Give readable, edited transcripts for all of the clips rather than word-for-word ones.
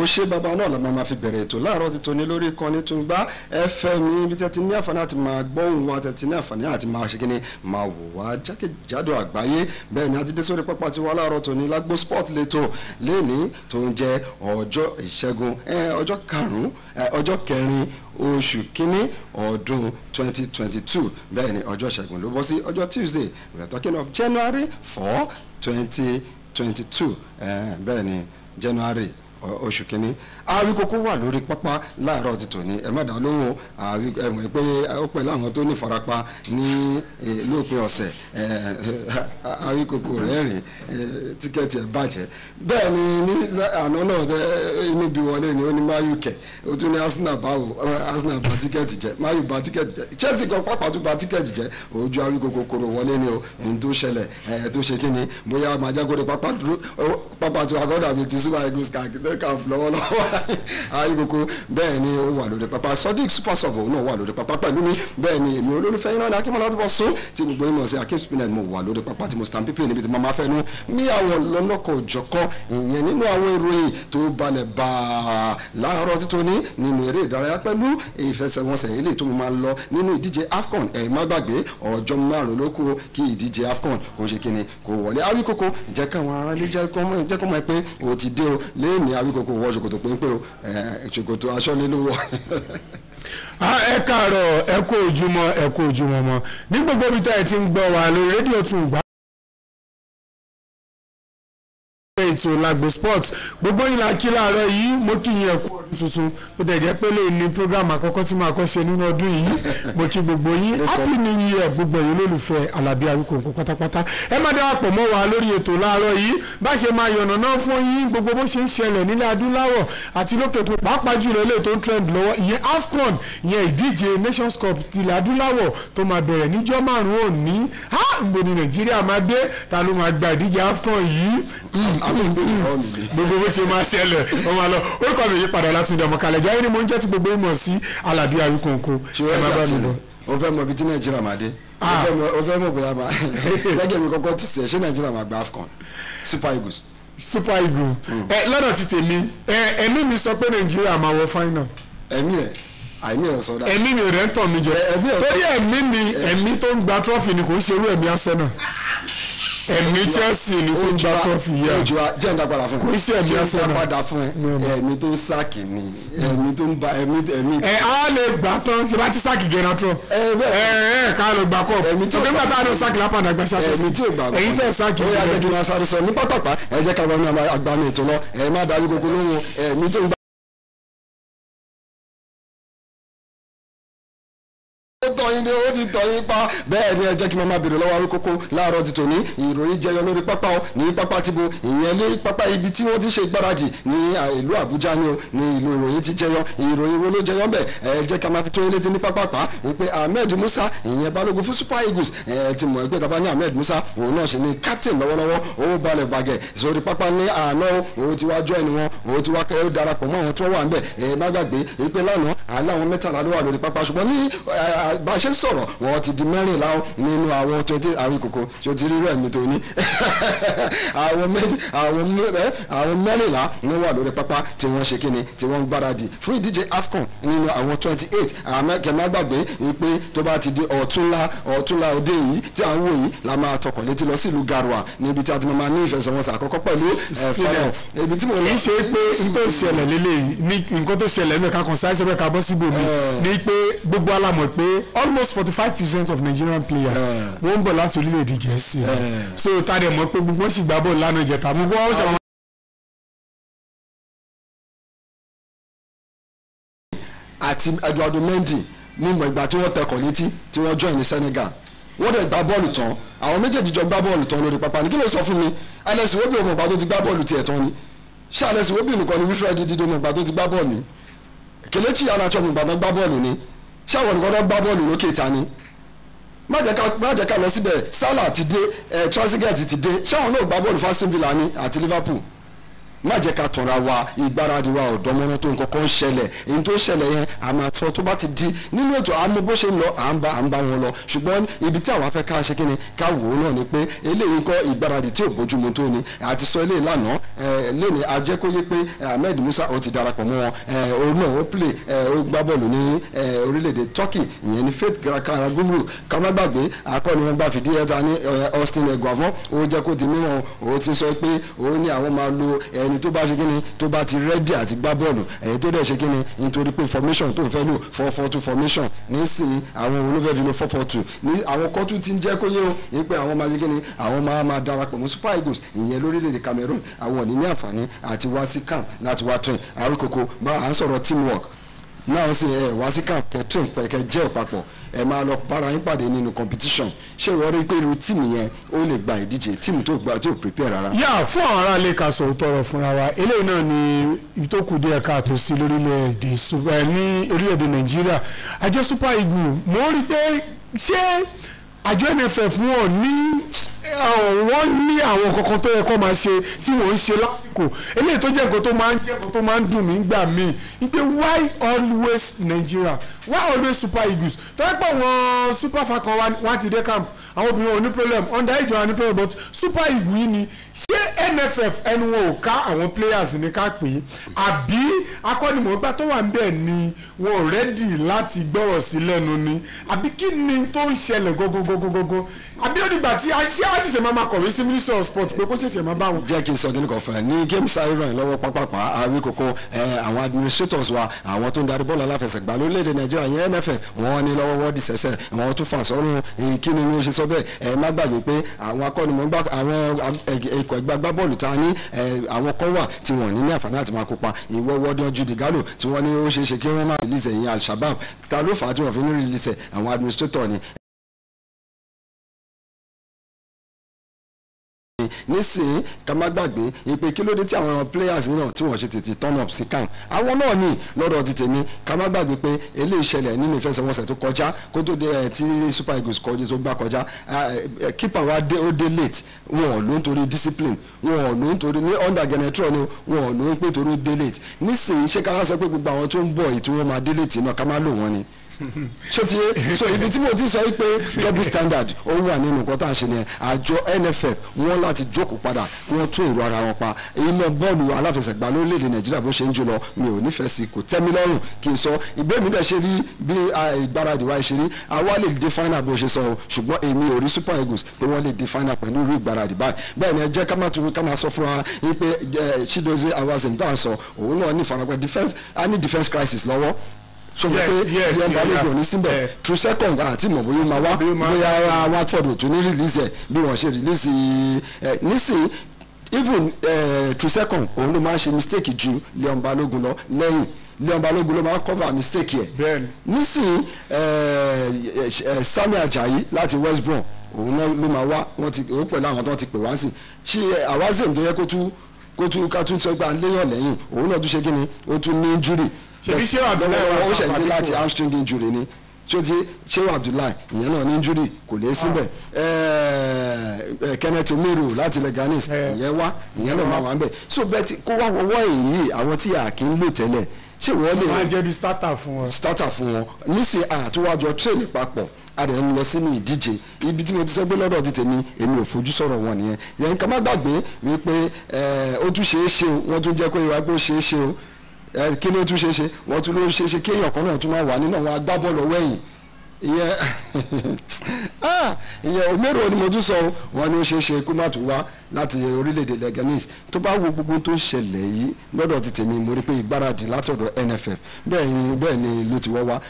ṣe bàbá náà la máa fi bẹ̀rẹ̀ ètò láàárọ̀ ti tóní lórí ìkànnì Tungba FM ibi tẹ́ ti ní àǹfààní àti máa gbọ́hùn wa tẹ́ ti ní àǹfààní àti máa ṣe kíni máa wò wá jákèjádò àgbáyé bẹ́ẹ̀ ni a ti dé sórí pápá tiwa láàárọ̀ tóní lágbo sport lẹ́tọ̀ lẹ́ni tó ń jẹ́ ọjọ́ ìṣẹ́gun ọjọ́ kẹrin oṣù kínní ọdún 2022 bẹ́ẹ̀ ni ọjọ́ ìṣẹ́gun ló bọ́ sí ọjọ́ Tuesday we are talking of January 4 2022 bẹ́ẹ̀ ni January oṣù kínní Àwíkókó wà lórí pápá láàárọ̀ ti tòní ẹ má dá lóhùn ẹ̀wọ̀n pé ó pẹ̀lú àwọn tó ní ìfarapa ní lópin ọ̀sẹ̀ Àwíkókó rẹ́rìn tíkẹ́ẹ̀tì ẹ̀ bàjẹ́ bẹ́ẹ̀ ni ní àná náà inú bí wọlé ni ó ní mayu kẹ̀ ó tún ní Arsenal bá tíkẹ́ẹ̀tì jẹ́ mayu bá tíkẹ́ẹ̀tì jẹ́ Chelsea kan pápá tó bá tíkẹ́ẹ̀tì jẹ́ ojú Àwíkókó kóró wọlé ni o ohun tó ṣẹlẹ̀ tó ṣe kí ni bóyá màjágóde pápá tó agọ́dà bíi ti Super Eagles kàkiri camp lọ́wọ́lọ́wọ́ Àwíkókó bẹ́ẹ̀ ni ó wà lórí pápá Sodiq Super Sub náà wà lórí pápá pẹ̀lú mi bẹ́ẹ̀ ni èmi olólùfẹ́ iná ní Akínmọ́lá tó bọ̀ sún tí gbogbo yín mọ̀ sí Akeem Spinet mo wà lórí pápá tí mo stand pípé níbi tí mo máa fẹ́ nu mí àwọn lọ́nàkọ̀ òjọ̀kan ìyẹn nínú àwọn ìròyìn tó balẹ̀ bá a láàárọ̀ títọ́ni nínú eré ìdárayá pẹ̀lú ìfẹsẹ̀wọnsẹ̀ ilé tó máa lọ nínú ìdíje AFCON ẹ̀ má gbàgbé ọjọ́ márùn ló kù kí ìdíje AFCON kò ṣe kíni kò wọlé Àwíkókó jẹ́ káwọn ará ilé jẹ́ kọ́ mọ́ ẹ pé o ti dé o lẹ́ẹ̀ni Àwíkókó wọ ṣòkòtò péńpé o ṣòkòtò aṣọ lé ló wọ. ẹ káàárọ̀ ẹ kú ojúmọ́ mọ́ ní gbogbo ibi tá ẹ ti ń gbọ́ wa lórí rédíò Tungba ètò Lagbo Sports gbogbo yín la kí láàárọ̀ yìí mo kí yín ẹ̀kú ọdún tuntun bó tẹ̀ jẹ́ pé lè ní program àkọ́kọ́ tí màá kọ́ ṣe nínú ọdún yìí mo kí gbogbo yín happy new year gbogbo yín lólùfẹ́ Alábí Àwíkókó pátápátá ẹ má darapọ̀ mọ́ wa lórí ètò láàárọ̀ yìí bá ṣe máa yànnà náà fún yín gbogbo bó ṣe ń ṣẹlẹ̀ nílẹ̀ adúláwọ̀ àti lókè tó pàápàá jùlọ ilé tó ń trend lọ́wọ́ ìyẹn AFCON ìyẹn ìdíje Nations Cup tilẹ̀ adúláwọ̀ tó máa bẹ̀rẹ̀ níjọ́ márùn-ún òní gbogbo ní Nàìjíríà máa dé ta ló máa gba ìdíje AFCON yìí gbogbo bó ṣe máa ṣẹlẹ̀ wọ́n máa lọ orúkọ mi yí padà láti ìdààmú kalẹ̀ jáwé ni mo ń jẹ́ ti gbogbo ìmọ̀ sí Alábí Àwíkókó ẹ má bá mi lọ. o fẹ́ mọ ibi tí Nàìjíríà máa dé o fẹ́ mọ bóyá máa gẹ́gẹ́ mi kọ́kọ́ ti sẹ̀ ṣé Nàìjíríà máa gba AFCON Super Eagles. Super Eagles lọ́dọ̀ ti tèmi ẹ̀mí mi sọ pé Nàìjíríà máa wọ final. àìní ẹ̀ sọ dáa. ẹ̀mí mi ò rẹ̀ ń tàn mí jẹ torí ẹ̀mí tó ń gba trọ́fì ni kò ń ṣerú ẹ̀mí Arsenal ẹ̀mí Chelsea ni kò ń gba trọ́fì yá jẹ́ ǹda padà fún ẹ kò sí ẹ̀mí Arsenal padà fún ẹ ẹ̀mí tó ń sáàkì ni ẹ̀mí tó ń ba ẹ̀mí. a lè gbà tán ṣe bá ti sáàkì gẹ̀rẹ́ trọ́ ká lọ gbà kọ́ ẹ̀mí tí ò gbà tá a lọ sáàkì lápá àdàgbà sáàkì ẹ̀mí tí ò gbà ẹ̀yìn tẹ̀ sáàkì ó yà jẹ́ kí n máa sáré sọ ní pápápá ẹ jẹ́ ká wọnú àgbàmì ètò lọ ẹ̀ má darí gbogbo lóhùn ẹ̀mí tó ń gbà. ó ti tọyín pa bẹ́ẹ̀ ni ẹ jẹ́ kí n máa bèrè lọ́wọ́ Àwíkókó láàárọ̀ ti tòní ìròyìn jẹyọ lórí pápá o ní pápá tìbò ìyẹn ní pápá ibi tí wọ́n ti ṣe ìgbáradì ní ìlú Àbújá ni o ní ìlú ìròyìn ti jẹyọ ìròyìn wo ló jẹyọ bẹ́ẹ̀ ẹ jẹ́ ká máa fi tó ilé tí ní pápá pa wípé Ahmed Musa ìyẹn balógun fún Super Eagles ẹ ti mọ̀ ẹgbẹ́ tàbá ní Ahmed Musa òun náà ṣe ní captain lọ́wọ́lọ́wọ́ ó balẹ̀ bàgẹ̀ sórí pápá ní àná òun ti wá join wọn òun ti wá kẹ́ ó darapọ̀ mọ́ àwọn tó wà ńbẹ̀ ẹ má gbàgbé wípé lánàá aláwọn mẹ́tàlá ló wà lórí pápá ṣùgbọ́n ní bá a ṣe ń sọ̀rọ̀ wọ́n ti di mẹ́rìnlá nínú àwọn 20 Àwíkókó ṣe ti rírọ̀ ẹ̀mí tó ní àwọn mẹ́rìnlá ló wà lórí pápá tí wọ́n ṣe kíni tí wọ́n ń gbáradì fún ìdíje AFCON nínú àwọn 28 kẹmẹ́ gbàgbé wípé tó bá ti di ọ̀túnla òde yìí tí à ń wò yìí la máa tọkọ̀ létí lọ sí ìlú Garoua níbi tí a ti máa ní ìfẹsẹ̀wọnsẹ̀ àkọ́kọ́ pẹ̀lú fẹ́rẹ̀ ibi tí mo lọ. kì í ṣe pé nǹkan tó ṣẹlẹ̀ lélẹ́yìí ní nǹkan tó ṣẹlẹ̀ mẹ́ka kan sáyẹ́sẹ̀ mẹ́ka bọ́ síbò mi ní pé gbogbo alamọ̀ pé almost 45% of Nigerian players wọ́n ń bọ̀ láti orílẹ̀-èdè Gẹ̀ẹ́sì so tàdé mọ̀ pé gbogbo wọn sì gbá bọ́ọ̀lù lánàá ìjẹta gbogbo wọn sì. àti Eduardo Mendy mímọ ìgbà tí wọ́n tẹkọ̀ létí tí wọ́n join ní Senegal wọ́n dẹ̀ gbá bọ́ọ̀lù tán àwọn méjèèjì jọ gbá bọ́ọ̀lù tán lórí pápá ní kí ló sọ fún mi Alex Iwobi ọmọ ìgbà tó ti gbá bọ́ọ̀lù tiẹ̀ tán ni ṣé Alex Iwobi nìkan ni Wilfred Ndidi ọmọ ìgbà tó ti gbá bọ́ọ̀lù ni Kelechi Iheanacho ọmọ ìgbà tó gbá bọ́ọ̀lù ni ṣé àwọn nìkan tó gbá bọ́ọ̀lù lókè ìta ni má jẹ́ ká lọ síbẹ̀ Salah ti dé Trezeguet ti dé ṣé àwọn náà gbá bọ́ọ̀lù fún Aston Villa ni àti Liverpool má jẹ́ ká tanra wa ìgbáradì wa ọ̀dọ́mọ́ná tó nǹkan kan ṣẹlẹ̀ èyí tó ṣẹlẹ̀ yẹn àmà tó tó bá ti di nínú ètò àmọ́ bó ṣe ń lọ à ń bá wọn lọ ṣùgbọ́n ibi tí àwa fẹ́ ká ṣe kíni ká wò ó náà ni pé eléyìí kọ́ ìgbáradì tí ò bójúmu tó ni àti sọ eléyìí lánàá lẹ́ni ajẹ́kóyè pé Ahmed Musa ó ti darapọ̀ mọ́ wọn òun náà ó play ó gbá bọ́ọ̀lù ní orílẹ̀-èdè Turkey ìyẹn ní Faith Karagümrük ká má gbàgbé akọni wọn bá fìdí ẹ̀ta ní Austin Eguavoen ó jẹ́ kó di mímọ́ ó ti sọ pé òun ní àwọn máa lo ẹni tó bá ṣe kíni tó bá ti rẹ́dì àti gbá bọ́ọ̀lù ẹ̀yìn tó dẹ̀ ṣe kíni nítorí pé formation tó ń fẹ́ lò 4-4-2 formation nísìnyí àwọn olófẹ́ fi lo 4-4-2 ní àwọn kan tún ti ń jẹ́ kó yé o ní pé àwọn máa ṣe kíni àwọn máa darapọ̀ mọ́ Super Eagles ìyẹn lórílẹ̀‐èdè Cameroon àwọn ò ní àǹfààní àti wá sí camp láti wá train àríkòkò bá à ń sọ̀rọ̀ teamwork náà sì wá sí camp kẹ́ train pẹ̀kẹ́ jẹ́ òpapọ̀ ẹ máa lọ bára yín pàdé nínú competition ṣé ìwọ rí pé irú tíìmù yẹn ó lè gba ìdíje tíìmù tó gba tí ò prepare rárá. yà fún àwọn ará ilé ká sọ òótọ́rọ̀ fúnra wa eléyìí náà ni ibi tó kù díẹ̀ káàtó sí lórílẹ̀‐èdè ní orílẹ̀‐èdè Nàìjíríà àjọ Super Eagles mo rí pé ṣé àjọ NFF wọ́n ní àwọn kankan tó yẹ kó máa ṣe tí wọ́n ń ṣe lásìkò eléyìí tó jẹ́ nǹkan tó máa ń dùn mí gbà mí wípé why always Nigeria why always Super Eagles tó yẹ pé àwọn Super Falcons wá ti dé camp àwọn obìnrin ò ní problem underage ò ní problem but Super Eagles yìí ni ṣé NFF ẹnu wọn ò ká àwọn players ní ká pè é àbí akọ́nimọ̀ọ́gbá tó wà níbẹ̀ ni wọn ò ready láti gbọ́rọ̀ sí lẹ́nu ni àbí kí ni tó ń ṣẹlẹ̀ gógógógógó àbí ó dìgbà tí a ṣẹ̀ṣẹ̀ máa kọ̀wé sí Ministry of Sport pé kó ṣẹ̀ṣẹ̀ máa bá wọn. jẹ́ kí n sọ kí n kò fẹ́ ní game sáré ràn lọ́wọ́ pápápá àwí kòkó àwọn administrators wa àwọn tó ń darí bọ́ọ̀lù aláfẹsẹ̀gbá lórílẹ̀‐èdè Nàìjíríà yẹn NFF wọ́n ní lọ́wọ́ wọ́n di sẹ́sẹ̀ wọ́n tún fà sọ́run kí ni wọ́n ṣe sọ bẹ́ẹ̀ má gbàgbé pé àwọn akọ́nimọ̀ọ́gbá àwọn ikọ̀ ẹgbẹ́ agbábọ́ọ̀lù ta ní àwọn kan wà tí wọ́n ní àǹfààní àti máa kópa ìwọ́ wọ́dọ̀ Jude Gallo tí wọ́n ní ó ṣeé ṣe kí wọ́n máa release ẹ̀yìn Al-Shabab ta ló fà á tí wọ́n fi ní release àwọn administrator ni nísìnyí ká má gbàgbé ìpè kí ló dé tí àwọn players náà tí wọ́n ṣe tètè turn up sí camp àwọn náà ní lọ́dọ̀ ti tèmi ká má gbàgbé pé eléyìí ṣẹlẹ̀ nínú ìfẹsẹ̀wọnsẹ̀ tó kọjá kó tó dé tí Super Eagles kọjú tó gbá kọjá keeper wa ó dé late wọn ò ló ń torí discipline wọn ò ló ń torí ní under genetron ni wọn ò ló ń pè torí ó dé late nísìnyí ṣé ká wá sọ pé gbogbo àwọn tó ń bọ̀ èyí tí wọ́n máa dé late náà ká má lò wọ́n ni so ibi tí mo ti sọ pé double standard ó wà nínú nǹkan tá à ń ṣe ni àjọ NFF wọn láti jókòó padà kí wọ́n tún èrò ara wọn pa iná bọ́ọ̀lù aláfẹsẹ̀gbá lórílẹ̀‐èdè Nàìjíríà bó ṣe ń jù lọ mi ò nífẹ̀ẹ́ sí kò tẹ́ mi lọ́rùn kí n sọ ìgbé mi dẹ̀ ṣe rí bí ìgbáradì wa ṣe rí àwa lè dé final bó ṣe sọ o ṣùgbọ́n èmi ò rí Super Eagles pé wọ́n lè dé final pẹ̀lú irú ìgbáradì báyìí bẹ́ẹ̀ ni ẹ jẹ́ ká máa sọ fún wa pé Chidozie Awazim tá à ń sọ òun náà ní ìfarapẹ́ defence crisis lọ́wọ́ sọgbọn pé yẹn balógun ní síbẹ̀ true second àti mọ̀ bóyá máa wá bóyá Watford ò tún ní release ẹ̀ bí wọ́n ṣe release nísìnyí even true second òun ló máa ń ṣe mistake ju Leon Balogun lọ lẹ́yìn Leon Balogun ló máa ń cover mistake yẹ nísìnyí Sami Ajayi láti West Brom òun náà ló máa wá wọ́n ti òun pẹ̀lú àwọn tó ti pè wá sí ṣé Awazim tó yẹ kó tún ká tún sọ pé à ń léyàn lẹ́yìn òun náà tún ṣe kí ni ó tún ní injury ṣèbí ṣé Abdullahi ó ṣe gbé láti hamstring injury ni ṣé Abdullahi ìyẹn náà ní injury kò lè síbẹ̀ Kenneth Omeru láti Leganes ìyẹn náà máa wà ń bẹ̀ so bẹ́ẹ̀ kó wá wọ́wọ́ èyí àwọn tí a kì í lò tẹ́lẹ̀ ṣé wọ́n lè máa jẹ́ bí starter fún wọn níṣẹ́ àtúwájọ train papọ̀ a dẹ̀ ń lọ sínú ìdíje ibi tí mo ti sọ pé lọ́dọ̀ ti tèmi èmi ò fojú sọ̀rọ̀ wọn nìyẹn yẹn ká má gbàgbé wípé ó tún ṣeé ṣe o wọ́n tún jẹ́ pé ìwà pé ó ṣeé ṣe o kí ló tún ṣe wọ́n tún ló ṣe kí èèyàn kan náà tún máa wà nínú àwọn agbábọ́ọ̀lù wẹ̀yìn ìyẹn Omeru ni mo tún sọ wọn ni ó ṣe kó má tún wá láti orílẹ̀-èdè Leganes tó bá wo gbogbo tó ń ṣẹlẹ̀ yìí lọ́dọ̀ ti tèmi mo rí pé ìgbáradì látọ̀dọ̀ NFF bẹ́ẹ̀ ni ló ti wọ́ wá.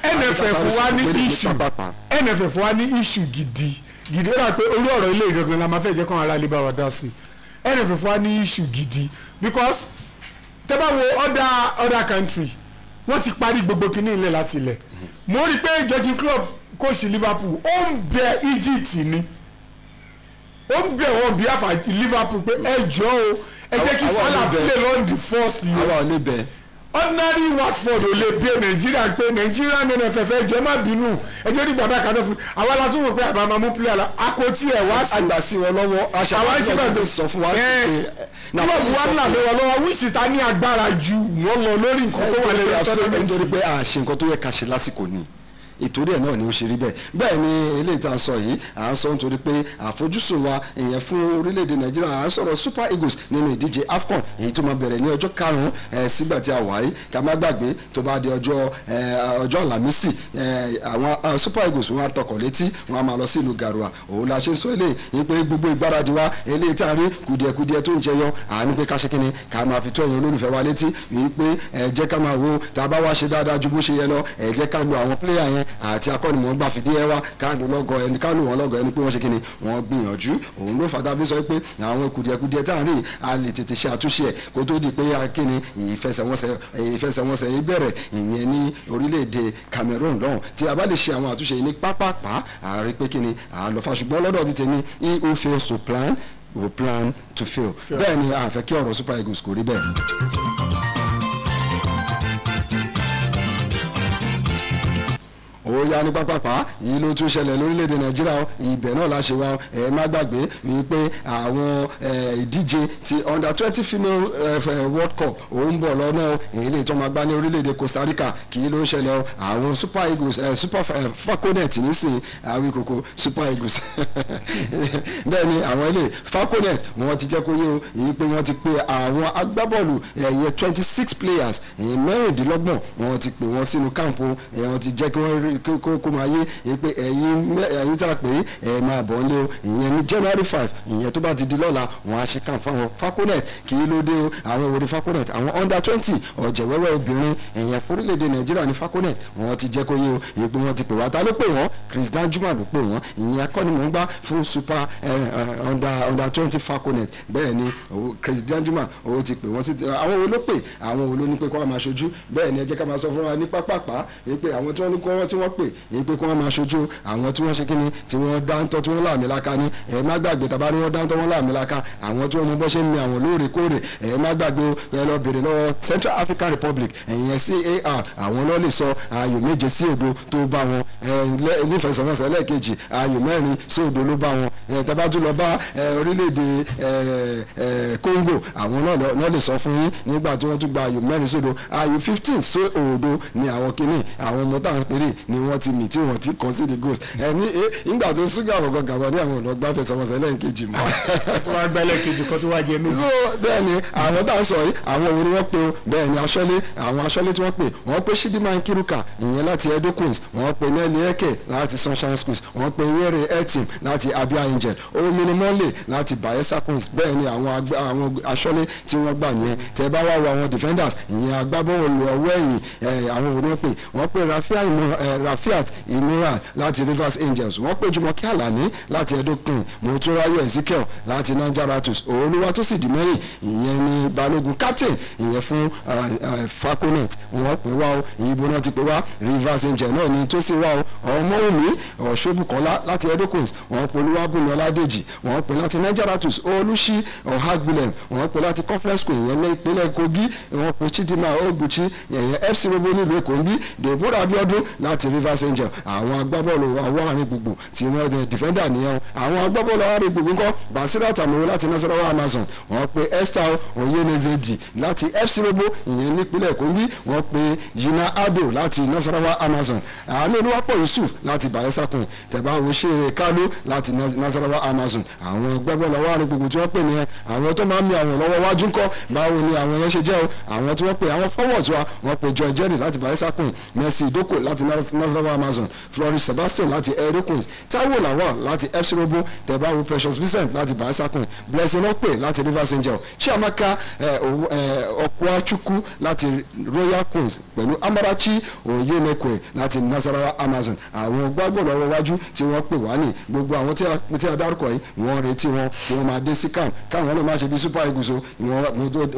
NFF wá ní issue gidi ó rà pé orí ọ̀rọ̀ ilé ìgangan la máa fẹ́ jẹ́ kán ara lè bá wa dá sí NFF wá ní issue gidi because tẹ́ bá wo other country wọ́n ti parí gbogbo kìíní ilẹ̀ láti ilẹ̀ mo rí pé Jurgen Klopp coach Liverpool ó ń bẹ Egypt ni ó ń bẹ wọn bí àfà Liverpool pé ẹ jọ̀ọ́ o ẹ jẹ́ kí Salah play on the first year àwa ò lè bẹ ordinary Watford ò lè bí Nàìjíríà pé Nàìjíríà NFF ẹjọ́ má bínú ẹjọ́ ní bàbá kan tó fún àwọn alátún wò pé àbá máa mú player la akotí ẹ̀ wá sí. àgbà sí wọn lọ́wọ́ aṣáájú tó sọ fún wa sí pé kílọ̀bù wa ńlá lé wọn lọ́wọ́ wíṣì ta ní agbára ju wọn lọ lórí nǹkan tó wà lẹ́yìn tọ́lẹ́mẹ́tì. nítorí pé àṣe nǹkan tó yẹ ká ṣe lásìkò ni ìtorí ẹ̀ náà ni ó ṣe rí bẹ́ẹ̀ bẹ́ẹ̀ ni eléyìí tá à ń sọ yìí à ń sọ nítorí pé àfojúsùn wa ìyẹn fún orílẹ̀-èdè Nàìjíríà à ń sọ̀rọ̀ Super Eagles nínú ìdíje AFCON èyí tó máa bẹ̀rẹ̀ ní ọjọ́ karùn-ún sígbà tí a wà yìí ká má gbàgbé tó bá di ọjọ́ Àlàmísì àwọn Super Eagles wọn á tọkọ̀ létí wọn á máa lọ sí ìlú Garoua òun la ṣe ń sọ eléyìí pé gbogbo ìgbáradì wa eléyìí tá a rí kùdìẹ̀kùdìẹ̀ tó ń jẹyọ àánú pé ká ṣe kíni ká máa fi tó ẹ̀yin olólùfẹ́ wa létí wípé ẹ jẹ́ ká máa wo tá a bá wá ṣe dáadáa ju bó ṣe yẹ lọ ẹ jẹ́ ká lo àwọn pléyà yẹn àti akọ́nimọ̀ọ́gbà fìdí ẹ wá ká lò wọ́n lọ́gọ̀ ẹni pé wọ́n ṣe kíni wọ́n gbìyànjú òun ló fàtà fi sọ pé àwọn kùdìẹ̀kùdìẹ̀ tá à ń rí a lè tètè ṣe àtúnṣe ẹ̀ kó tó di pé kíni ìfẹsẹ̀wọnsẹ̀ yìí bẹ̀rẹ̀ ìyẹn ní orílẹ̀-èdè Cameroon lọ́hùn tí a bá lè ṣe àwọn àtúnṣe yìí ní pápápá àárí pé kíni àlọ́fà ṣùgbọ́n lọ́dọ̀ ti tèmi he who fails to plan will plan to fail bẹ́ẹ̀ ni a fẹ́ kí ọ̀rọ̀ Super Eagles kò rí bẹ́ẹ̀. ó yá ní pápápá yìí ló tún ṣẹlẹ̀ lórílẹ̀‐èdè Nàìjíríà ibẹ̀ náà la ṣe wá ẹ má gbàgbé wípé àwọn ìdíje ti under-20 female World Cup ó ń bọ̀ lọ́nà èyí lè tó máa gbá ní orílẹ̀‐èdè Costa Rica kì í ló ń ṣẹlẹ̀ àwọn Super Eagles Super Falconet nísìn àwọn ìkòkò Super Eagles bẹ́ẹ̀ ni àwọn ilé Falconet wọ́n ti jẹ́ kó yé o èyí pé wọ́n ti pe àwọn agbábọ́ọ̀lù 26 players mẹ́rìndínlọ́gbọ̀n wọ́n ti pè wọ́n sínú káàmpù wọ́n ti jẹ́ kí wọ́n rí kó máa yé pé ẹ̀yin tá a pè é máa bọ̀ nílé o ìyẹn ní January 5 ìyẹn tó bá ti di lọ́la wọn á ṣe kàn fáwọn Falconet kì í ló dé o àwọn òwúrọ̀ Falconet àwọn under-20 ọ̀jẹ̀wẹ́wẹ́ obìnrin ìyẹn fórílẹ̀-èdè Nàìjíríà ní Falconet wọn ti jẹ́ kó yé o èyí pé wọ́n ti pè wá ta ló pè wọ́n Chris Danjuma ló pè wọ́n ìyẹn akọ́nimọ̀ọ́gbá fún Super under-20 Falconet bẹ́ẹ̀ ni Chris Danjuma ó ti pè wọ́n sí àwọn wo ló pè àwọn wo ló ní pé kó wọ́n máa ṣojú bẹ́ẹ̀ ni ẹ jẹ́ ká máa sọ fún wa ní pápápá pé àwọn tí wọ́n ní kó wọ́n tí wọ́n pè yín pé kí wọ́n máa ṣojú àwọn tí wọ́n ṣe kíni tí wọ́n dáńtọ́ tí wọ́n láàmì láka ní ẹ má gbàgbé tàbá ní wọ́n dáńtọ́ wọ́n láàmì láka àwọn tí wọ́n mú bọ́ ṣe ń mi àwọn lóòrèkóòrè ẹ má gbàgbé ẹ lọ bèrè lọ́wọ́ Central African Republic ẹ̀yìn CAR àwọn náà lè sọ ayò 7-0 tó bá wọn nífẹsẹ̀wọnsẹ̀ lẹ́ẹ̀kejì ayò 4-0 ló bá wọn tàbá tún lọ bá orílẹ̀-èdè Congo àwọn náà lè sọ fún yín nígbà tí wọ́n tún gba ayò 4-0 ayò 15-0 ni àwọn kíní àwọn ọmọ táwọn péré ni wọ́n ti mì tí wọ́n ti concede goals ẹni nígbà tó súnkà ọ̀gọ̀ gàbọ̀ ní àwọn ọ̀nà gbáfẹ́ sọmọsẹ̀ lẹ́ẹ̀kejì mọ́. tó wá gbẹ́ lẹ́ẹ̀kejì kan tó wá jẹ méjì. bẹ́ẹ̀ ni àwọn tá à ń sọ yìí àwọn òun ni wọ́n pe o bẹ́ẹ̀ ni àwọn aṣọ́lé tí wọ́n pè wọ́n pe Chidinma Nkiruka ìyẹn láti Edo Queens wọ́n pe Nelly Eke láti Sunshine Schools wọ́n pe Nyere Etim láti Abia Angel Omini Mole láti Bayelsa Queens bẹ́ẹ̀ ni àwọn aṣọ́lé tí wọ́n gbà yẹn tẹ́ bá wá wo àwọn defenders ìyẹn agbábọ́ọ̀lù ọwọ́ ẹ̀yìn àwọn òun ni wọ́n pe Rafiat Imura láti Rivers Angels wọ́n pè Jùmọ̀kẹ́ Àlàní láti Edo Queen Motúnráyọ̀ Ezekiel láti Niger Ratus Olúwatósìdí mẹ́yìn ìyẹn ní Balógun captain ìyẹn fún Falconet wọ́n pè wá o ìyìnbó náà ti pè wá Rivers Angel náà ní tó sì wá o Ọmọwùmí Ọ̀ṣọ́bùkọ́lá láti Edo Queens wọ́n pè Olúwabùnmi Ọládèjì wọ́n pè láti Niger Ratus Olúṣí Ọ̀hágbìlẹ̀m wọ́n pè láti Conference School ìyẹn ní ìpínlẹ̀ Kogi wọ́n pè Chidinma Oguchi ìyẹn FC Robo nílùú Èkó ń bí Deborah Abiodun láti Rivers Angel àwọn agbábọ́ọ̀lù àwọn àárín gbogbo tí wọ́n dẹ̀ defender nìyẹn àwọn agbábọ́ọ̀lù àárín gbogbo ńkọ́ Basirat Amoro láti Nasarawa Amazon wọ́n pe Esther Oyenezedi láti FC Robo ìyẹn nípínlẹ̀ Kogi wọ́n pe Yina Ado láti Nasarawa Amazon àánú Olúwapọ̀ Yusuf láti Bayelsa Queen tẹ̀bá Oṣèré Kálú láti Nasarawa Amazon àwọn agbábọ́ọ̀lù àwọn àárín gbogbo tí wọ́n pè nìyẹn àwọn tó máa ń mi àwọn lọ́wọ́ wájú ńkọ́ báwo ni àwọn yẹn ṣe jẹ́ o àwọn tí wọ́n pè àwọn forwards wa wọ́n pe Joy Jerry láti Bayelsa Queen Mercy Idoko láti Nasarawa Amazon Floris Sebastian láti Edo Queens Taiwo Lawal láti FC Robo tẹ̀báwo Precious Vincent láti Bayelsa Queen Blessing Okpe láti Rivers Angel Chiamaka Okwachukwu láti Royal Queens pẹ̀lú Amarachi Oyenekwe láti Nasarawa Amazon àwọn gbàgbọ́dọ̀ ọwọ́ wájú tí wọ́n pè wá ní gbogbo àwọn tí a dárúkọ yìí wọ́n retí wọn kí wọ́n máa dé sí camp káwọn lè máa ṣe bí Super Eagles o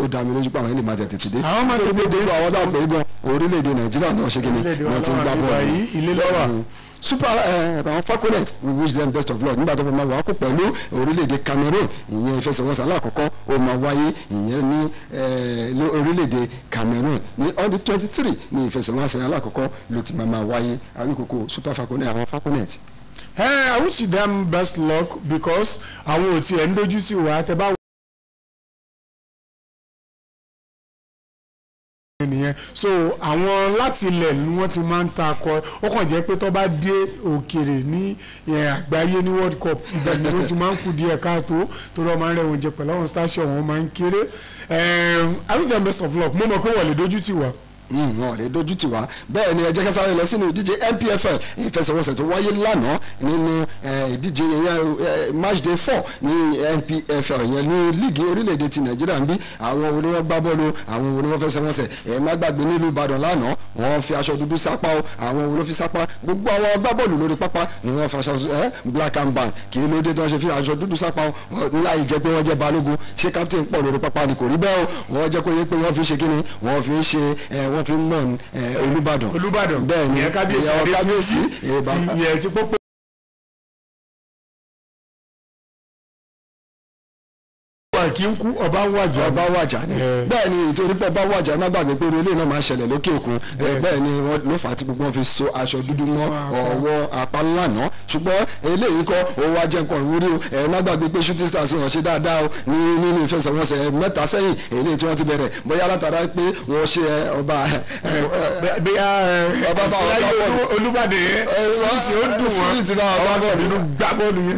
ó dá mi lójú pé àwọn ẹni máa tètè dé nítorí pé gbogbo àwọn dàpọ̀ igan orílẹ̀-èdè Nàìjíríà náà ṣe kí ni wọ́n ti ń gbá bọ́ọ̀lù. ilé lọ́wọ́ super àwọn falconet we wish them best of luck nígbà tó máa wà kó pẹ̀lú orílẹ̀-èdè Cameroon ìyẹn ìfẹsẹ̀wọnsẹ̀ alákọ̀ọ́kọ́ ó máa wáyé ìyẹn ní orílẹ̀-èdè Cameroon ní ọdún 23 ní ìfẹsẹ̀wọnsẹ̀ alákọ̀ọ́kọ́ ló ti máa wáyé àríkòkò super falconet àwọn falconet. I wish them best luck because àwọn ò tiẹ̀ ń dojú sí wa tẹ bá nìyẹn so àwọn láti ilẹ̀ ni wọ́n ti máa ń ta akọ ó kàn jẹ́ pé tó bá dé òkèrè ní àgbáyé ní World Cup ibẹ̀ ni wọ́n ti máa ń kú díẹ̀ káàtó tó lọ́ọ́ máa ń rẹ̀wọ̀n jẹ pẹ̀lú àwọn station wọn máa ń kéré I wish them best of luck mo mọ̀ pé wọ́n lè dojú tì wá. wọn lè dojú tì wá bẹ́ẹ̀ ni ẹ jẹ́ ká sáré lọ sínú ìdíje NPFL ìfẹsẹ̀wọnsẹ̀ tó wáyé lánàá nínú ìdíje match day 4 ní NPFL yẹn ní líìgì orílẹ̀-èdè ti Nàìjíríà ń bí àwọn wo ni wọ́n gbá bọ́ọ̀lù àwọn wo ni wọ́n fẹsẹ̀wọnsẹ̀ ẹ̀ má gbàgbé nílùú Ìbàdàn lánàá wọ́n fi aṣọ dúdú sápá o àwọn wo ló fi sápá gbogbo àwọn agbábọ́ọ̀lù lórí pápá ni wọ́n fi aṣọ black and band kì í lóde tó ń ṣe fi aṣọ dúdú sápá o láì jẹ́ pé wọ́n jẹ́ balógun ṣé captain pọ̀ lórí pápá ni kò rí bẹ́ẹ̀ o wọ́n jẹ́ kó yẹ pé wọ́n fi ṣe kíni wọ́n fi ń ṣe wọ́n fi ń mọ̀ Olúbàdàn bẹ́ẹ̀ ni kábíyèsí ìyẹn ti pópó. kí n kú ọba wàjà ni bẹ́ẹ̀ ni ìtorí pé ọba wàjà má gbàgbé pé ilé náà máa ṣẹlẹ̀ lókè òkun bẹ́ẹ̀ ni wọ́n ló fà á tí gbogbo wọn fi so aṣọ dúdú mọ́ ọwọ́ apá lánàá ṣùgbọ́n eléyìí kọ́ owó ajẹ́ nǹkan ìwúrí o má gbàgbé pé shooting stars wọ́n ṣe dáadáa o nínú ìfẹsẹ̀wọnsẹ̀ mẹ́ta sẹ́yìn eléyìí tí wọ́n ti bẹ̀rẹ̀ bóyá látara pé wọ́n ṣe ọba Olúbàdàn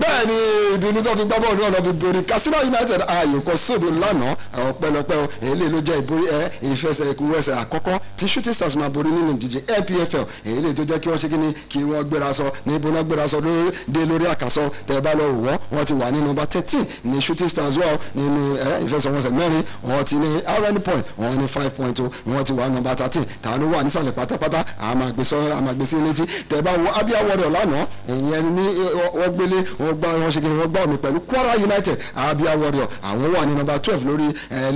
bẹ́ẹ̀ ni ìdùnnú tó fi gbá bọ́ọ̀lù náà lọ fi borí Katsina United ayò kan sódò lánàá ọpẹ́lọpẹ́ èyí ló jẹ́ ìborí ìfẹsẹ̀wọnsẹ̀ àkọ́kọ́ tí shooting stars máa borí nínú ìdíje NPFL èyí lè tó jẹ́ kí wọ́n ṣe kíni kí wọ́n gbéra sọ ní ibùdó gbéra sọ dé lórí àkàsọ tẹ́ bá lọ wò wọ́n ti wà ní nọ́mbà 13 ní shooting stars wọ́n nínú ìfẹsẹ̀wọnsẹ̀ mẹ́rin wọ́n ti ní RN point wọ́n ní 5 point o wọ́n ti wà nọ́mbà 13 ta ló wà nísàlẹ̀ pátápátá àmàgbé sí létí tẹ́ bá wo Abia Warrior lánàá ìyẹn ní wọ́n gbélé wọ́n ṣe kíni wọ́n gbá omi pẹ̀lú Kwara United Abia Warrior àwọn wà ní nọ́mbà 12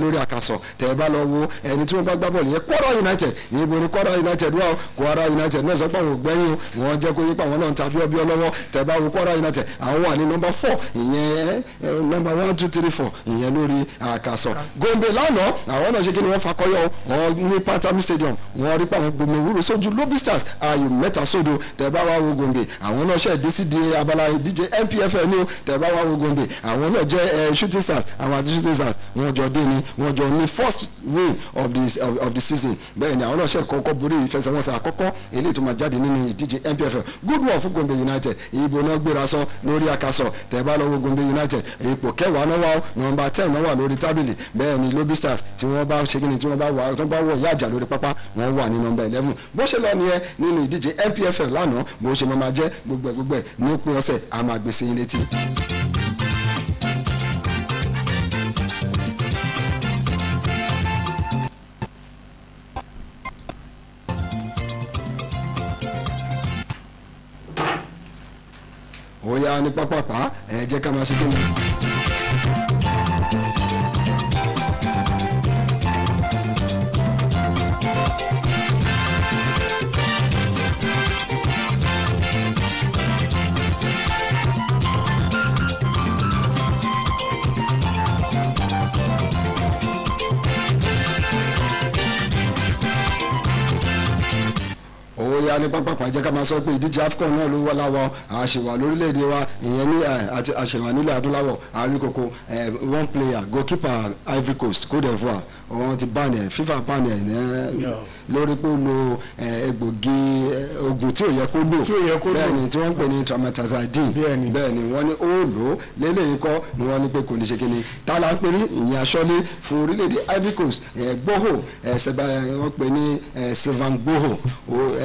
lórí àkàsọ̀ tẹ́ bá lọ wo ẹni tí wọ́n bá gbá bọ́ọ̀lù yẹn Kwara United ní ibo ni Kwara United wà Kwara United náà sọ pé àwọn ògbẹ́yìn wọn jẹ́ kó yé pé àwọn náà ń ta bíọ́ lọ́wọ́ tẹ́ bá wo Kwara United àwọn wà ní nọ́mbà 4 ìyẹn nọ́mbà 1 2 3 4 ìyẹn lórí àkàsọ̀ Gombe lánàá àwọn náà ṣe kí ni wọ́n fakọyọ wọn ní Pantami Stadium wọn rí pé àwọn Gombe wúrò sójú Lobby Stars ayò mẹ́ta sódò tẹ́ bá wá wo Gombe àwọn náà ṣe dé sí di abala ìdíje NPFL ní o tẹ́ bá wá wo Gombe àwọn náà jẹ́ shooting stars àwọn àti shooting stars wọ́n jọ dé ni wọ́n jọ ní first win of the season bẹ́ẹ̀ ni àwọn náà ṣe kọ́kọ́ borí ìfẹsẹ̀wọnsẹ̀ àkọ́kọ́ eléyìí tó máa jáde nínú ìdíje NPFL good one fún Gombe United ìbò náà gbéra sọ lórí àkàsọ̀ tẹ́ bá lọ wo Gombe United ipò kẹwàá náà wà nọ́mbà 10 náà wà lórí tábìlì bẹ́ẹ̀ ni Lobby Stars tí wọ́n bá ṣe kíni tí wọ́n bá wọ̀ yájà lórí pápá wọ́n wà ní nọ́mbà 11 bó ṣe lọ nìyẹn nínú ìdíje NPFL lánàá bó ṣe máa jẹ́ gbogbo ẹ̀ ní òpin ọ̀sẹ̀ a máa gbé sí yín létí. ó yá ní pápápá ẹ jẹ́ ká máa ṣe kí ni. ní pápákọ̀ jẹ́ ká máa sọ pé ìdíje AFCON náà ló wà láwọ àṣewà lórílẹ̀‐èdè wa ìyẹn ní àti àṣewà nílẹ̀ adúláwọ̀ àríkòkò one player goalkeeper Ivory Coast Côte d'Ivoire wọ́n ti bá ní FIFA bá ní lórí pé ó lo egbògi oògùn tí ò yẹ kó lò bẹ́ẹ̀ ni tí wọ́n ń pè ní tramatazidine bẹ́ẹ̀ ni wọ́n ní ó lò ó lélẹ́yìn kọ́ ni wọ́n ní pé kò ní ṣe kíni tá la ń pè ní ìyẹn aṣọ́lé fún orílẹ̀-èdè Ivory Coast Gboho wọ́n pè ní Sylvain Gboho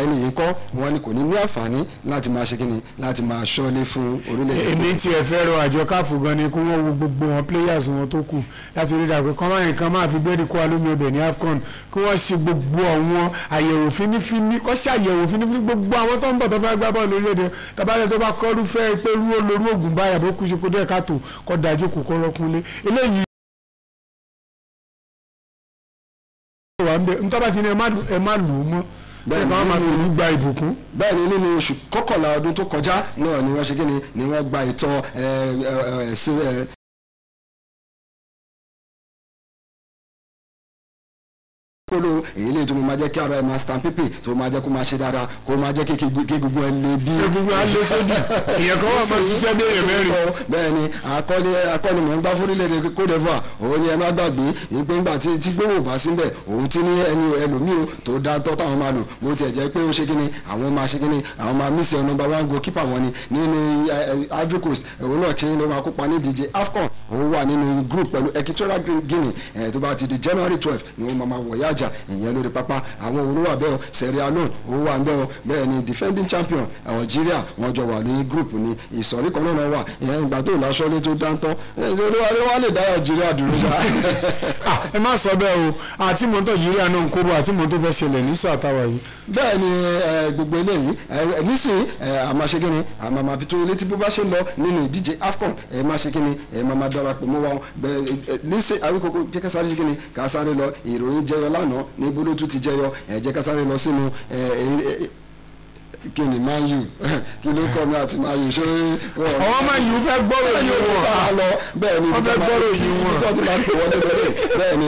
ẹni yìí kọ́ wọ́n ní kò ní ní àǹfààní láti máa ṣe kíni láti máa aṣọ́lé fún orílẹ̀-èdè. èmi tí ẹ fẹ́ rọ àjọ káfù gan ni kí wọ́n wo gbogbo wọn players wọn tó kù láti rí dàgbé kọ́ máa nǹkan máa fi bẹ́ẹ̀ni kó alómi ọbẹ̀ ní AFCON kí wọ́n ṣe gbogbo àwọn àyẹ̀wò fínífíní kọ́ sí àyẹ̀wò fínífíní gbogbo àwọn tó ń bọ̀ tó fẹ́ gbá bọ́ọ̀lù lórílẹ̀-èdè tabalẹ̀ tó bá kọ́rú fẹ́ pé rú olórí ògùn báyà bó kú ṣe kó dé káàtó kọ́ dájú kò kọ́ lọ́kúnlé eléyìí. ntọ́ba ti ní ẹ má lò ó mọ́ bẹ́ẹ̀ ni máa fi ìlú gba ìbùkún. bẹ́ẹ̀ ni nínú oṣù kọkànlá ọdún tó kọjá náà ni wọ́n ṣe kí ni wọ́n gba ìtọ́ polo èyí lè tó máa jẹ́ kí ara ẹ̀ máa stamp pépè tó máa jẹ́ kó máa ṣe dáadáa kó máa jẹ́ kí gbogbo ẹ̀ lè bí. gbogbo ẹ̀ lè sódì ìyẹn kan wà máa ṣiṣẹ́ bí èèyàn mẹ́rin. bẹ́ẹ̀ ni akọ́ni mọ̀ ń gbá fúrílẹ̀-èdè Côte d'Ivoire òun ni ẹ má gbàgbé ìpè ńgbà tí gbówó bá síbẹ̀ òun ti ní ẹni ẹlòmíì tó dá tọ́ táwọn máa lò bó tiẹ̀ jẹ́ pé ó ṣe kíni àwọn máa ṣe kíni àwọn máa mísì number 1 goalkeeper wọn ni nínú Ivory Coast òun náà kí ló máa kópa ní ìdíje AFCON òun wà nínú group pẹ̀lú Equatorial Guinea tó bá ti di January 12 ni wọ́n máa wọ̀ yájà ìyẹn lórí pápá àwọn olówó bẹ́ẹ̀ Sierra Leone ó wà bẹ́ẹ̀ bẹ́ẹ̀ ni defending champion Algeria wọ́n jọ wà ní group ní ìsọ̀rí kan náà wà ìyẹn ìgbà tó láṣọ́lé tó dáńtọ́ wọ́n lè dá Algeria dúró ṣá. ẹ má sọ bẹ́ẹ̀ o àti mọ́tò Algeria náà ń kóró àti mọ́tò fẹ́ ṣẹlẹ̀ ní sàtàwà yìí. bẹ́ẹ̀ ni gbogbo eléyìí nísìnyí àmàṣegínni àmàmàfi tó létí bó bá ṣe ń lọ nínú ìdíje AFCON máṣegínni máa darapọ̀ mọ́ wa nísìnyí àwíkókó jẹ́ ká sáré ṣegínni ká sáré lọ ìròyìn jẹyọ lánàá ní bólótú ti jẹyọ jẹ́ ká sáré lọ sínú kí ni Man U kí ló kọ́ mi àti Man U ṣé àwọn Man U fẹ́ gbọ́rọ̀ yìí wọ́n bẹ́ẹ̀ ni wọ́n fẹ́ gbọ́rọ̀ yìí wọ́n ibi tí wọ́n ti máa ń pè wọ́n lẹ́lẹ́lẹ́ bẹ́ẹ̀ ni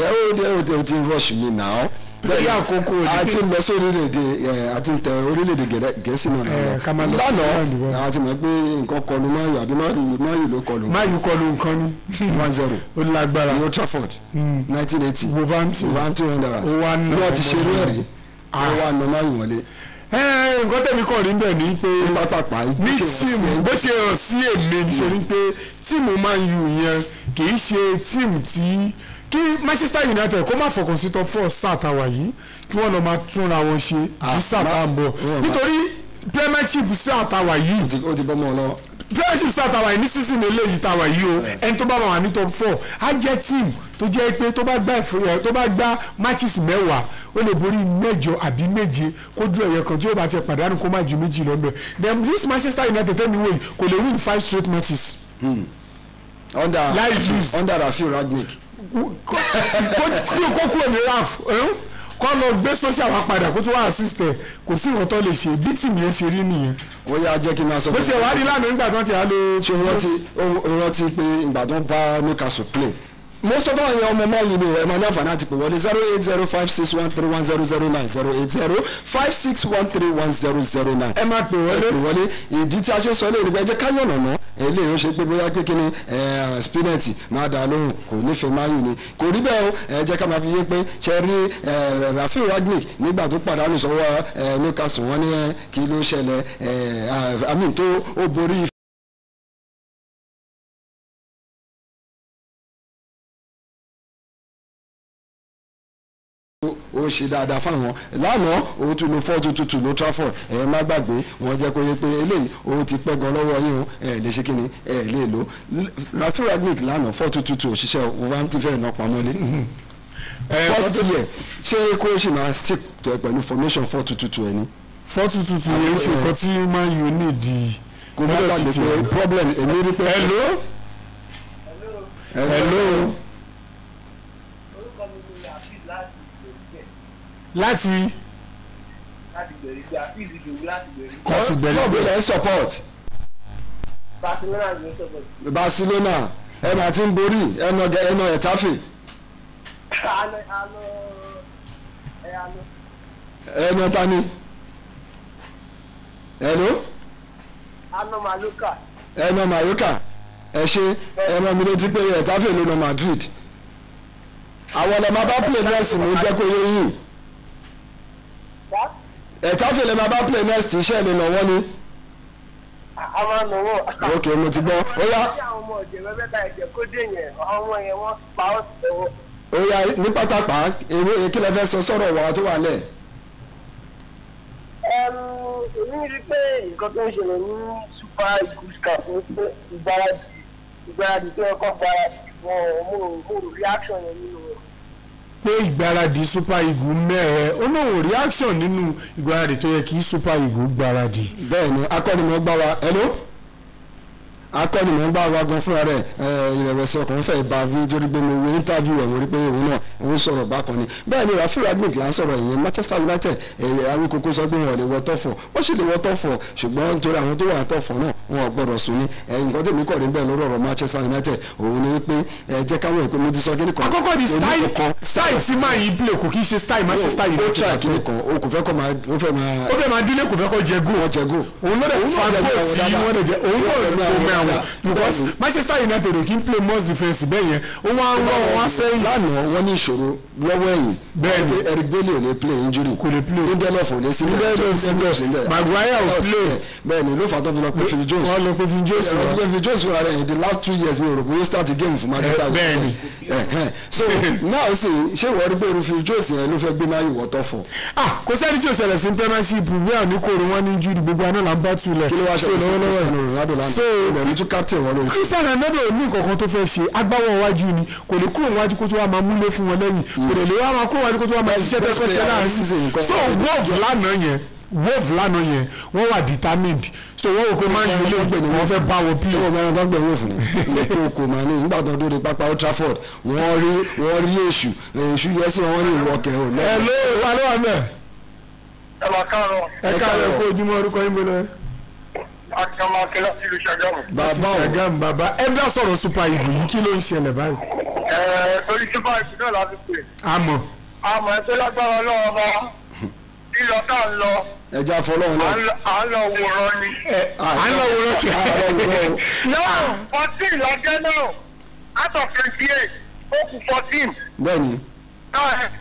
ó ti ń rush mi now bẹ́ẹ̀ àkókò àti lọ sí orílẹ̀-èdè àti tẹ orílẹ̀-èdè Gẹ̀ẹ́sì náà lánàá àti mọ̀ pé nǹkan kọlu Man U àbí Man U ló kọlu. Man U kọlu nǹkan ni 1-0 ó lágbára ní Old Trafford 1980 Wolverhampton Wanderers ní wọ́n ti ṣe eré ẹ̀rí wọ́n wà nà Man U wọlé. nǹkan tẹ̀mí kàn rí bẹ́ẹ̀ ni pé ní tíìmù bó ṣe hàn sí èmi ṣe ni pé tíìmù Man U yẹn kì í ṣe tíìmù tí kí Manchester United kó má fọkàn sí top 4 sáà tàwa yìí kí wọ́n lọ máa túnra wọn ṣe ní sáà tá à ń bọ̀ nítorí Premiership sáà tàwa yìí ó ti bọ́ mọ́ ọ lọ. Premiership sáà tàwa yìí ní season eléyìí tàwa yìí o ẹni tó bá wà ní top 4 á jẹ́ team tó jẹ́ pé tó bá gbá matches 10 ó lè borí 8 àbí 7 kó dúró ẹ̀yẹ kan tí ó bá ti pàdánù kó má ju 2 lọ́nbẹ̀ then this Manchester United tell me wey kò lè win 5 straight matches. under Rafiu Ragnick kó kúrò ní raf kọ́ lọ gbé social wa padà kó tún wá assist ẹ̀ kò sí nǹkan tó lè ṣe bí tìmí ẹ ṣe rí nìyẹn. ó yá jẹ́ kí n máa sọ bó ti ẹ̀ wá rí lánàá nígbà tó ti á lo. ṣé rántí pé ìgbà tó ń bá Newcastle play mo sọ fún àwọn ọmọ ọmọ yìí ni ẹ máa ní àǹfààní àti pè wọlé 08056131009 ẹ máa pè wọlé ìdí tí a ṣe sọ lórí ẹjẹ káyọ̀ nàná eléyìí ó ṣe pé bóyá pé kíni Spinach máa dà lóhùn kò nífẹ̀ẹ́ Man U ni kò rí bẹ́ẹ̀ o ẹ jẹ́ ká máa fi yé pé ṣe rí Rafiu Ragnick nígbà tó pàdánù sọ́wọ́ Newcastle wọ́n ní kí ló ṣẹlẹ̀ àmì tó ó borí ó ṣe dáadáa fáwọn lánàá ó tún lo 4-2-2 ló Trafford ẹ má gbàgbé wọn jẹ́ kó yé pé eléyìí ó ti pẹ́ gan lọ́wọ́ yín ẹ lè ṣe kíni ẹ lè lò Rafiu Ragnick lánàá 4-2-2 òṣìṣẹ́ Wolverhampton fẹ́ẹ̀ náà pamọ́lé first year ṣé kó ṣì máa stick pẹ̀lú formation 4-2-2 ẹni. 4-2-2 yẹn ṣe nǹkan tí Man U ní di. kò má gbàgbé pé problem èmi rí pé. hello. láti gbẹ̀rẹ̀ ẹ̀ support Barcelona ẹ̀ máa ti ń borí ẹ̀nà ẹ̀táfì ẹ̀nà tani ẹ̀nà Mallorca ẹ̀ ṣe ẹ̀nà mi létí pé ẹ̀táfì ló nà Madrid àwọn ọ̀nà máa bá play next ní jẹ́ kó yé yìí ẹ̀táfì lè máa bá play next iṣẹ́ lè nà wọ́n ni. a máa nà wọ́n. ok mo ti gbọ́ ó yá. àwọn ọmọ ọ̀jẹ̀ mẹ́fẹ́ta ẹ̀jẹ̀ kó dé yẹn àwọn ọmọ yẹn wọ́n pa ọ́ sí ọwọ́. ó yá ní pátápá kí lẹ fẹ́ sọ sọ̀rọ̀ wà tó wà lẹ̀. èmi rí pé nǹkan tó ń ṣẹlẹ̀ ní Super Eagles Cup ní pé ìgbáradì tó yẹ kó gbáradì mo rò reaction yẹn nínú rẹ̀. pé ìgbáradì Super Eagles mẹ́rẹ̀ ó náà wò reaction nínú ìgbáradì tó yẹ kí Super Eagles gbáradì. bẹ́ẹ̀ ni akọ́nimọ̀ gbá wa hello akọ́nimọ̀ọ́gbà wa gan fúnra rẹ̀ ìrẹ̀wẹ̀sì ọkàn fẹ́ bá a nítorí pé mo wo interview ẹ̀ mo rí pé òun náà òun sọ̀rọ̀ bákan ni bẹ́ẹ̀ ni Rafi Ragnick là ń sọ̀rọ̀ ìyẹn Manchester United Awíkókó sọ pé wọn ò lè wọ tọ́fọ̀ wọ́n sì lè wọ tọ́fọ̀ ṣùgbọ́n nítorí àwọn tó wà tọ́fọ̀ náà wọn ò gbọ́dọ̀ sùn ní nǹkan tèmi kọ̀ ní bẹ́ẹ̀ lórí ọ̀rọ̀ Manchester United òun ni wípé jẹ́ káwọn ìpè mo ti sọ kíní kan. àkọ́kọ́ di style tí máa yí play kò kí ṣe style Manchester United. ó try kíní kan o kò fẹ́ kọ́ máa ó fẹ́ máa dílé kò fẹ́ kọ́ jẹ goal. òun ló dẹ̀ fa goal tí wọ́n dẹ̀ jẹ òun náà ló kó mẹ́ àwọn because Manchester United ò kí ń play most defence bẹ́ẹ̀ yẹn ó wá ń rọ wọn sẹ́yìn. lánàá wọ́n ní ìṣòro lọ́wọ́ ẹ̀yìn bẹ́ẹ̀ ni Eric Bailly ò lè play injury kò lè play Lindelof ò lè sílẹ̀ Maguire ò play bẹ́ẹ̀ ni ló fà tó fi lọ pé Phil Jones wọ́n lọ pé Phil Jones wọ́n ti pé Phil Jones fúnra rẹ̀ in the last 2 years mi ò rò bóyá start game fún Manchester United so now ṣé wọ́n rí pé irú Phil Jones yẹn ló fẹ́ gbé máa yìí wọ́tọ̀ fọ̀. kò sẹ́ni tí o ṣẹlẹ̀ sí Premiership wíwá ní kòrò wọn ní injury gbogbo àná là ń bá tulẹ̀. kí ló wá ṣẹlẹ̀ sí Cristiano Ronaldo lánàá ìrọ̀lú tún captain wọn lórí. Cristiano Ronaldo ní nǹkan tó fẹ́ ṣe agbáwọ̀ iwájú ni kò lè kúrò níwájú kó tó wá máa múlé fún wọn lẹ́yìn kò lè wá máa kúrò níwájú kó tó wá máa ṣiṣẹ́ tẹ́sán láàrin. so Wolves lánàá yẹn wọ́n wà determined so wọ́n wò pé máa ń yọ ilé wọ́n fẹ́ bá wọn play. wọ́n mẹ́rin tó ń gbẹ̀ Wolf ni ilé pé o kò máa ní nígbà tó dóde pápá Old Trafford wọ́n rí èṣù yẹ sí wọn ní ìwọ kẹ́ ò lẹ́yìn. ẹ ló wà ló wà mẹ́. ẹ máa káàárọ̀. ẹ káàárọ̀ kó ojúmọ́ orúkọ yín bọ́lẹ̀. akama akẹ́lá sí ìlú Ṣàgámù. bàbá o Ṣàgámù bàbá ẹ bá sọ̀rọ̀ Super Eagles yìí kí ló ń ṣẹlẹ̀ báyìí. torí Super Eagles náà láti pè. àmọ́ ẹgbẹ́ lágbára Ọlọ́run bá lílọ tá à ń lọ. ẹja fọlọ́run náà. à ń lọ wòran ni. à ń lọ wòran kí. náà 14 lọ́jọ́ náà out of 28 ó kù 14. bẹ́ẹ̀ni.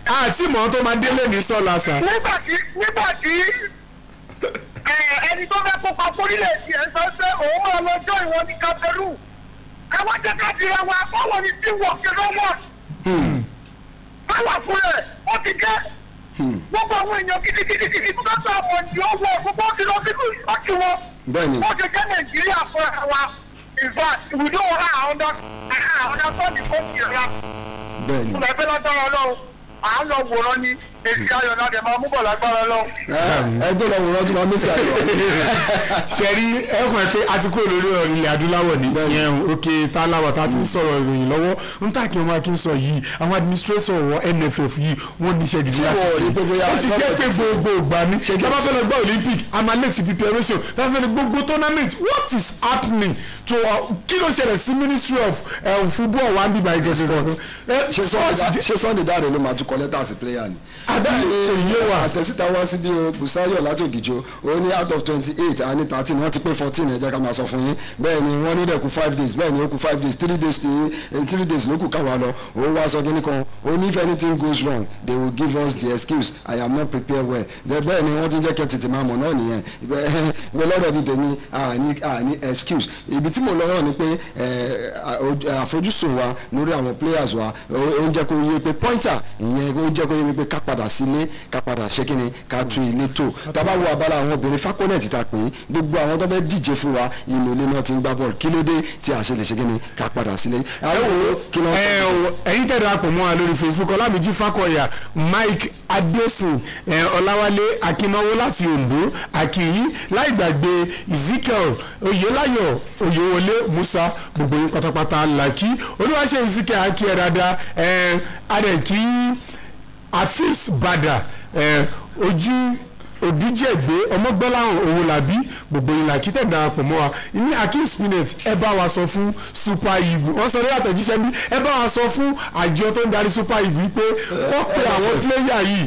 àti mọ́ tó máa délé ní sọ́la sà. nígbà tí ẹni tó fẹ́ kópa fórílẹ̀-èdè ẹ̀ sọ pé òun máa lọ́jọ́ ìwọ̀n ní Cameroon ẹ wá jẹ́ ká di ẹwà báwo ni tí wọ́n kí ló wọ̀. báwa fún ẹ̀ ó ti jẹ́ gbogbo àwọn èèyàn gidigidi tó bá àwọn ènìyàn wọ̀ gbogbo ti lọ sínú ìtọ́jú wọn. bẹ́ẹ̀ni. wọ́n ti jẹ́ Nàìjíríà fún ẹ̀ wa in fact we don't have understand the country ra. bẹ́ẹ̀ni. mo fẹ́ lọ́dọ̀ Ọlọ́run à ń lọ wòran ni èsì ayọ̀ náà dẹ̀ máa mú bọ̀ lágbára lọ. ẹ tó lọ wòran tó máa mí sí ayọ̀. ṣẹ̀rí ẹ̀kùn ẹ̀ pé a ti kúrò lórí ilẹ̀ adúláwọ̀ ní ìyẹn òkè táláwọ̀ tá a ti ń sọ̀rọ̀ ìròyìn lọ́wọ́ ń tà kí wọ́n máa kí n sọ yìí àwọn administrator wọ NFF yìí wọ́n ní iṣẹ́ gidi láti ṣe ó sì jẹ́ pé gbogbo ìgbà ní tábà fẹ́ lọ gbọ́ Olympic amalesi preparation tábà fẹ́ lọ gbogbo tournament what is happening to kí ló ṣẹlẹ̀ sí Ministry of Football wa ń bíbá ìgbésẹ̀ ṣe Sunday dáre ló máa tún kọ lẹ́tà sí player ni. èyí wà àtẹ̀síta wá sí bí Bùsáyọ̀ látòkìjọ ó ní out of 28 àní 13 wọ́n ti pé 14 ẹ jẹ́ ká máa sọ fún yín bẹ́ẹ̀ ni wọ́n ní dẹ̀ kú 5 days bẹ́ẹ̀ ni ó kú 5 days 3 days ló kù káwa lọ òun wá sọ kíní kan ó ní if anything goes wrong they will give us the excuse I am not prepared well bẹ́ẹ̀ ni wọ́n ti jẹ́ kẹ́ tètè máa mọ̀ náà nìyẹn bẹ́ẹ̀ lọ́dọ̀ ti tèmi àní excuse ibi tí mo lọ rán ni pé àfojúsùn wa lórí àwọn players wa ó ń jẹ́ kó yé pé pointer ìyẹn ó ń jẹ́ kó yé pé ká padà sílé ká padà ṣé kíni ká tún ilé tó tábà wo abala àwọn obìnrin Falconet ta pé gbogbo àwọn tó fẹ́ díje fún wa inú ilé náà ti ń gbá bọ́ọ̀lù kí ló dé tí a ṣe lè ṣe kíni ká padà sílé. ẹ̀yin tẹ̀lé àpò mọ́ wa lórí Facebook Ọlámìjí Fákọ̀yà Mike Adesin Ọláwálé Akínnáwó láti Ondo Akínyí láì gbàgbé Ezekiel Oyèláyọ̀ Oyèwọlé Musa gbogbo yín pátápátá làkí olúwaṣẹ́ Ezekiel akíyẹ dáadáa adẹ̀kí Afis Bada ojújẹ̀gbé ọmọgbọ́láhùn Owólabí gbogbo ìlà kí tẹ̀ darapọ̀ mọ́ wa ní Akeem Spinet ẹ bá wa sọ fún Super Eagles wọ́n sọ ní àtẹ̀jíṣẹ́ bí ẹ bá wa sọ fún àjọ tó ń darí Super Eagles pé kó pe àwọn pléyà yìí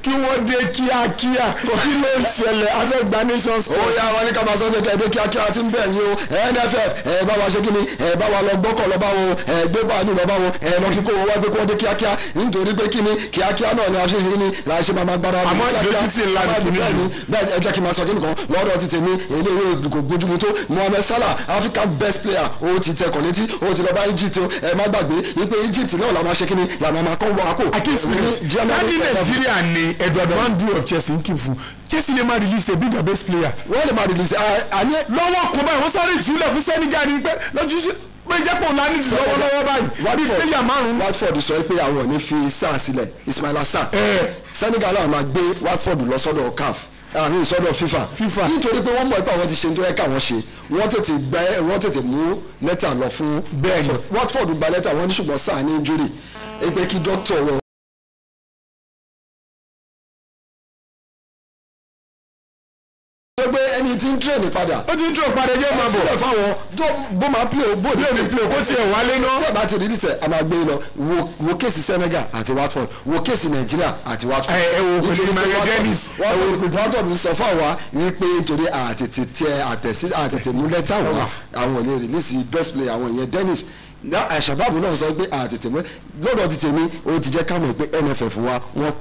kí wọ́n dé kíákíá kí ló ń ṣẹlẹ̀ afẹ́gbà nations. ó yá wọn ní ká máa sọ pé kẹ́ẹ̀dé kíákíá ti ń bẹ̀ yín o NFF ẹ bá wa ṣe kí ni ẹ bá wa lọ gbọ́kọ̀ lọ bá wọn gbé báàlù lọ bá wọn lọ kí kó wọn wá gbé kó wọn dé kíákíá nítorí pé kí ni kíákíá náà ni a ṣe ṣe ni la ṣe máa gbára wọn. àmọ́ ìdójútì ńlá ni bẹ́ẹ̀ ẹ jẹ́ kí n máa sọ kí nìkan lọ́dọ̀ ti tèmi eléyìí kò gbójúmu tó Mohammed Salah African best player ó ti tẹkọ̀ létí ó ti lọ bá Egypt ẹ má gbàgbé wípé Egypt náà la máa ṣe kí ni la máa kọ́ wọ́n àkó. káàdì Nàìjíríà ni Edward Mandu of Chelsea ń kí fún Chelsea lè máa release a big best player. wọ́n lè máa release lọ́wọ́ kó báyìí wọ́n sáré ìtúlẹ̀ fún Senegal ní pé lójú pé jẹ́ pọ̀ ńlá nídìí lọ́wọ́lọ́wọ́ báyìí bí pléyà márùn-ún. Watford sọ pé àwọn ò ní fi sáà sílẹ̀ Ismaila Sarr Senegal náà máa gbé Watford lọ sọ́dọ̀ CAF àmì ìsọdọ̀ FIFA nítorí pé wọ́n mọ̀ pé àwọn ti ṣe ń tó yẹ káwọn ṣe wọ́n tètè mú lẹ́tà lọ fún Watford gba lẹ́tà wọ́n ní ṣùgbọ́n sáà ní injury pé kí dókítà wọ. pé ẹni tí ń tírẹ̀nì padà. ó ti ń tírẹ̀ padà jẹ́ máa bọ̀. ó fáwọn bó máa play o bó ní play kó tiẹ̀ wálé náà. tí ẹ bá ti rí nísẹ̀ a máa gbé lọ wo kéèsì Senegal àti Watford wo kéèsì Nàìjíríà àti Watford. ẹ wo kò ní Michael Dennis. Watford sọ fún àwa wípé torí àtètè mú lẹ́tà wá àwọn ò lè release best player àwọn ìyẹn Dennis àṣàbàbù náà sọ pé àtètè mú lọ́dọ̀ ti tèmi ó ti jẹ́ ká mọ̀ pé NFF wa wọ́n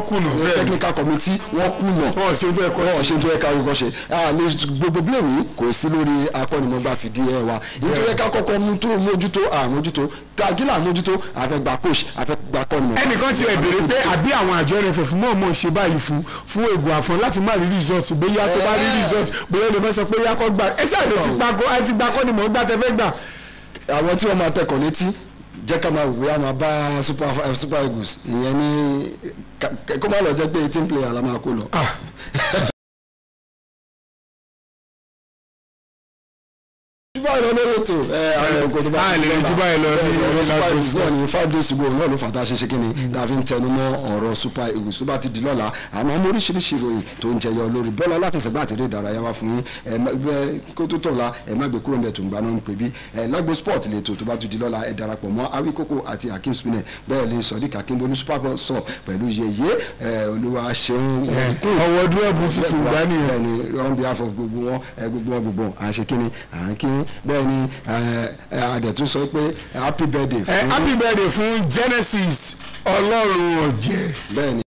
kùnà technical committee wọ́n kùnà wọ́n ṣe tó ẹ̀ka orúkọ ṣe gbogbo blame kò sí lórí akọ́nimọ̀gbà fìdí ẹ̀ wa nítorí ẹ̀ka kọ́kọ́ mójútó àmójútó tagila mójútó àfẹ́gbà coach àfẹ́gbà kọ́nimọ̀. ẹnìkan ti ẹ̀ béèrè pé àbí àwọn àjọ NFF mọ̀ ṣe báyìí fún Ègùn Àfọ̀n láti má rí result bóyá tó bá rí result bóyá lè fẹ́ sọ pé yá kọ́ gbà ẹ ṣáà lè ti gbà kọ́nimọ̀ gbà tẹ́fẹ́ gbà. àwọn tí wọ́n máa tẹ̀kọ̀ létí jẹ́ ká máa wòye àmà bá Super Eagles ìyẹn ní kó má lọ jẹ́ pé 18 player la máa kó lọ. báyìí lọ lórí ètò àwọn ògùn tó bá lè ju báyìí lọ ní Super Eagles náà ní 5 days ago náà ló fàtà ṣe kí ni dàbí ń tẹnu mọ́ ọ̀rọ̀ Super Eagles tó bá ti di lọ́la àmọ́ àwọn oríṣiríṣi ìròyìn tó ń jẹyọ lórí bọ́ọ̀lù aláfẹsẹ̀gbá àti eré ìdárayá wa fún yín kó tó tọ̀la ẹ má gbé kúrò ń bẹ̀ tó ń gbaná ń pè bí lágbo sport lè tó bá tún di lọ́la ẹ darapọ̀ mọ́ Awíkókó àti Hakeem Spinner bẹ́ẹ̀ ni Sodiq Akínbólú Super Bowl sọ pẹ̀lú yeye olúwa ṣeun ọwọ́ dúrọ́bù ti tún gbá nìyẹn ni on behalf of gbogbo wọn àṣekínni àǹkín bẹ́ẹ̀ ni adẹ̀tún sọ pé happy birthday fún Genesis ọlọ́run ọ̀jẹ̀. bẹ́ẹ̀ ni.